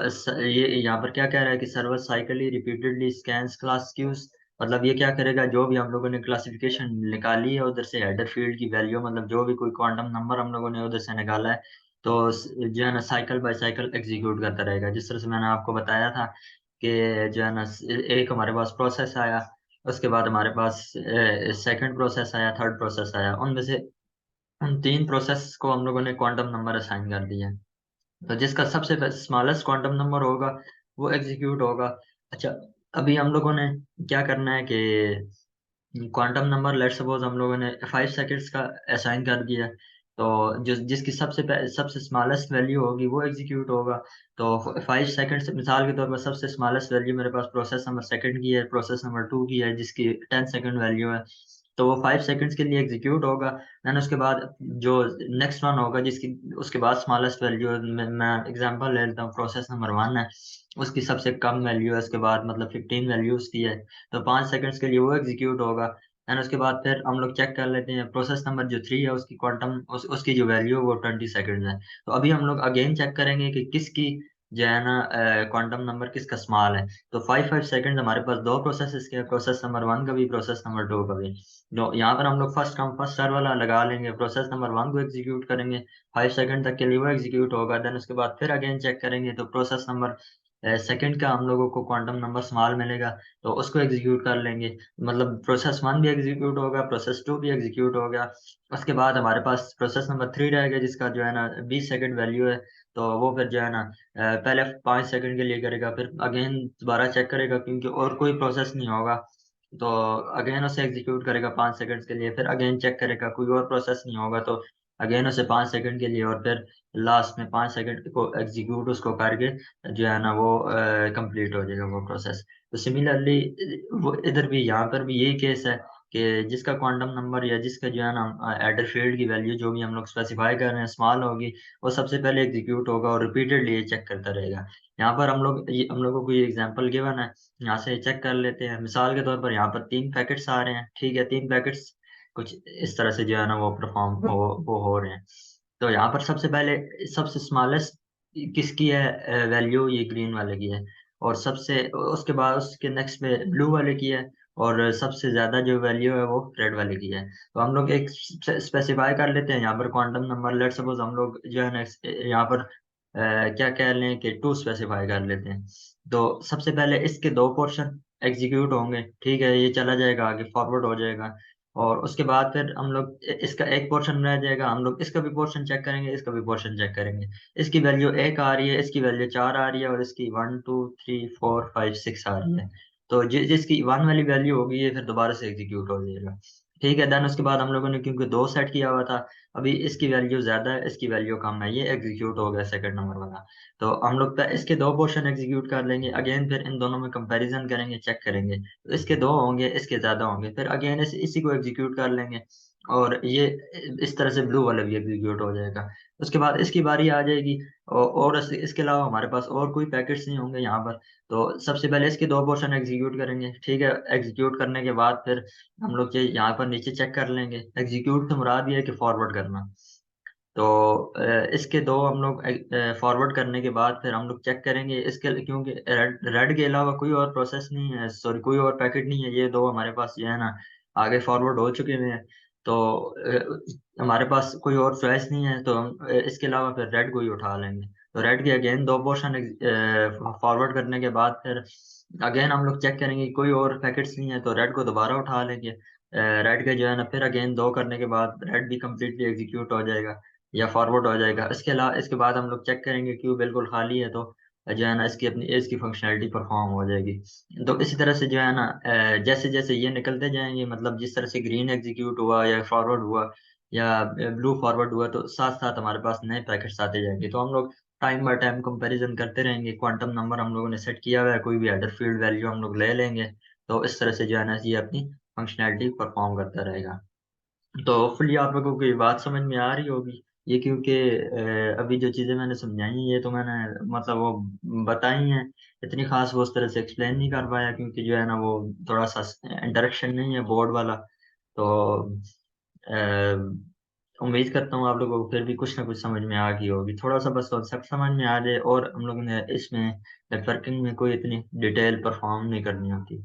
ये यहाँ पर क्या कह रहा है कि server cyclically repeatedly scans class queues. मतलब ये क्या करेगा, जो भी हम लोगों ने क्लासिफिकेशन निकाली है उधर से हेडर फील्ड की वैल्यू, मतलब जो भी कोई क्वांटम नंबर हम लोगों ने उधर से निकाला है, तो जो है ना साइकिल बाय साइकिल एग्जीक्यूट करता रहेगा। जिस तरह से मैंने आपको बताया था कि जो है ना एक हमारे पास प्रोसेस आया, उसके बाद हमारे पास सेकंड प्रोसेस आया, थर्ड प्रोसेस आया, उनमें से उन तीन प्रोसेस को हम लोगों ने क्वांटम नंबर असाइन कर दिया है। तो जिसका सबसे स्मॉलेस्ट क्वांटम नंबर होगा वो एग्जीक्यूट होगा। अच्छा, अभी हम लोगों ने क्या करना है कि क्वांटम नंबर लेट सपोज हम लोगों ने 5 सेकंड्स का असाइन कर दिया है, तो जो जिसकी सबसे स्मॉलेस्ट वैल्यू होगी वो एग्जीक्यूट होगा। तो 5 सेकंड्स मिसाल के तौर पर सबसे स्मॉलेस्ट वैल्यू मेरे पास प्रोसेस नंबर सेकंड की है, प्रोसेस नंबर टू की है, जिसकी 10 सेकंड वैल्यू है। तो वो 5 सेकंड्स के लिए एग्जीक्यूट होगा। देन उसके बाद जो नेक्स्ट वन होगा जिसकी उसके बाद स्मॉलेस्ट वैल्यू है, मैं एग्जांपल ले लेता हूँ, प्रोसेस नंबर वन है, उसकी सबसे कम वैल्यू है, उसके बाद मतलब 15 वैल्यू उसकी है, तो 5 सेकंड्स के लिए वो एग्जीक्यूट होगा। एंड उसके बाद फिर हम लोग चेक कर लेते हैं प्रोसेस नंबर जो थ्री है उसकी उसकी जो वैल्यू है वो 20 सेकंड है। तो अभी हम लोग अगेन चेक करेंगे कि किसकी जो है ना क्वांटम नंबर किसका स्मॉल है। तो 5 5 सेकंड हमारे पास दो प्रोसेस के, प्रोसेस नंबर वन का भी, प्रोसेस नंबर टू का भी। जो यहाँ पर हम लोग फर्स्ट कम फर्स्ट सर्व वाला लगा लेंगे, प्रोसेस नंबर वन को एग्जीक्यूट करेंगे, 5 सेकंड तक के लिए वो एग्जीक्यूट होगा। देन उसके बाद फिर अगेन चेक करेंगे तो प्रोसेस नंबर सेकंड का हम लोगों को क्वांटम नंबर स्मॉल मिलेगा, तो उसको एग्जीक्यूट कर लेंगे। मतलब प्रोसेस वन भी एग्जीक्यूट होगा, प्रोसेस टू भी एग्जीक्यूट हो गया। उसके बाद हमारे पास प्रोसेस नंबर थ्री रहेगा जिसका जो है ना 20 सेकंड वैल्यू है। तो वो फिर जो है ना पहले 5 सेकंड के लिए करेगा, फिर अगेन दोबारा चेक करेगा क्योंकि और कोई प्रोसेस नहीं होगा, तो अगेन उसे एग्जीक्यूट करेगा 5 सेकंड्स के लिए, फिर अगेन चेक करेगा कोई और प्रोसेस नहीं होगा, तो अगेन उसे 5 सेकंड के लिए, और फिर लास्ट में 5 सेकंड को एग्जीक्यूट उसको करके जो है ना वो कंप्लीट हो जाएगा वो प्रोसेस। तो सिमिलरली वो इधर भी यहाँ पर भी यही केस है कि जिसका क्वांटम नंबर या जिसका जो है ना एडर फील्ड की वैल्यू जो भी हम लोग स्पेसिफाई कर रहे हैं स्मॉल होगी, वो सबसे पहले एग्जीक्यूट होगा और रिपीटेडली ये चेक करता रहेगा। यहाँ पर हम लोगों को ये एग्जांपल गिवन है, यहाँ से चेक कर लेते हैं। मिसाल के तौर पर यहाँ पर 3 पैकेट्स आ रहे हैं, ठीक है, 3 पैकेट्स कुछ इस तरह से जो है ना वो परफॉर्म वो हो रहे हैं। तो यहाँ पर सबसे पहले सबसे स्मॉलेस्ट किसकी है वैल्यू, ये ग्रीन वाले की है, और सबसे उसके बाद उसके नेक्स्ट पे ब्लू वाले की है, और सबसे ज्यादा जो वैल्यू है वो रेड वाले की है। तो हम लोग एक स्पेसिफाई कर लेते हैं यहाँ पर क्वांटम नंबर, लेट सपोज हम लोग जो है ना यहाँ पर क्या कह लें कि टू स्पेसिफाई कर लेते हैं। तो सबसे पहले इसके दो पोर्शन एग्जीक्यूट होंगे, ठीक है, ये चला जाएगा आगे फॉरवर्ड हो जाएगा, और उसके बाद फिर हम लोग इसका एक पोर्शन रह जाएगा, हम लोग इसका भी पोर्शन चेक करेंगे, इसका भी पोर्शन चेक करेंगे। इसकी वैल्यू एक आ रही है, इसकी वैल्यू चार आ रही है, और इसकी 1 2 3 4 5 6 आ रही है। तो जिसकी वन वाली वैल्यू होगी ये फिर दोबारा से एग्जीक्यूट हो जाएगा। ठीक है, देन उसके बाद हम लोगों ने क्योंकि दो सेट किया हुआ था, अभी इसकी वैल्यू ज्यादा है, इसकी वैल्यू कम है, ये एग्जीक्यूट हो गया सेकंड नंबर वाला। तो हम लोग इसके दो पोर्शन एग्जीक्यूट कर लेंगे, अगेन फिर इन दोनों में कंपैरिजन करेंगे, चेक करेंगे, तो इसके दो होंगे, इसके ज्यादा होंगे, फिर अगेन इसी को एग्जीक्यूट कर लेंगे, और ये इस तरह से ब्लू वाला भी एग्जीक्यूट हो जाएगा। उसके बाद इसकी बारी आ जाएगी, और इसके अलावा हमारे पास और कोई पैकेट्स नहीं होंगे यहाँ पर। तो सबसे पहले इसके दो पोर्शन एग्जीक्यूट करेंगे, ठीक है, एग्जीक्यूट करने के बाद फिर हम लोग ये यहाँ पर नीचे चेक कर लेंगे। एग्जीक्यूट से मुराद ये है कि फॉरवर्ड करना। तो इसके दो हम लोग फॉरवर्ड करने के बाद फिर हम लोग चेक करेंगे इसके, क्योंकि रेड के अलावा कोई और प्रोसेस नहीं है, सॉरी कोई और पैकेट नहीं है, ये दो हमारे पास जो है ना आगे फॉरवर्ड हो चुके हैं। तो हमारे पास कोई और चॉइस नहीं है, तो हम इसके अलावा फिर रेड को ही उठा लेंगे। तो रेड के अगेन दो पोर्शन फॉरवर्ड करने के बाद फिर अगेन हम लोग चेक करेंगे कोई और पैकेट्स नहीं है, तो रेड को दोबारा उठा लेंगे। रेड के जो है ना फिर अगेन दो करने के बाद रेड भी कम्प्लीटली एग्जीक्यूट हो जाएगा या फॉरवर्ड हो जाएगा। इसके अलावा इसके बाद हम लोग चेक करेंगे क्यों बिल्कुल खाली है, तो जो है ना इसकी अपनी एज की फंक्शनैलिटी परफॉर्म हो जाएगी। तो इसी तरह से जो है ना जैसे जैसे ये निकलते जाएंगे, मतलब जिस तरह से ग्रीन एग्जीक्यूट हुआ या फॉरवर्ड हुआ या ब्लू फॉरवर्ड हुआ, तो साथ साथ हमारे पास नए पैकेट्स आते जाएंगे। तो हम लोग टाइम बाय टाइम कंपैरिजन करते रहेंगे, क्वांटम नंबर हम लोगों ने सेट किया हुआ है, कोई भी हेडर फील्ड वैल्यू हम लोग ले लेंगे, तो इस तरह से जो है ना ये अपनी फंक्शनैलिटी परफॉर्म करता रहेगा। तो होपफुली आप लोगों को ये बात समझ में आ रही होगी। ये क्योंकि अभी जो चीज़ें मैंने समझाई हैं ये तो मैंने मतलब वो बताई हैं, इतनी खास वो उस तरह से एक्सप्लेन नहीं कर पाया क्योंकि जो है ना वो थोड़ा सा इंटरेक्शन नहीं है बोर्ड वाला। तो उम्मीद करता हूँ आप लोगों को फिर भी कुछ ना कुछ समझ में आ गई होगी। थोड़ा-सा बस कॉन्सेप्ट समझ में आ जाए और हम लोगों ने इसमें नेटवर्किंग में कोई इतनी डिटेल परफ़ॉर्म नहीं करनी होती।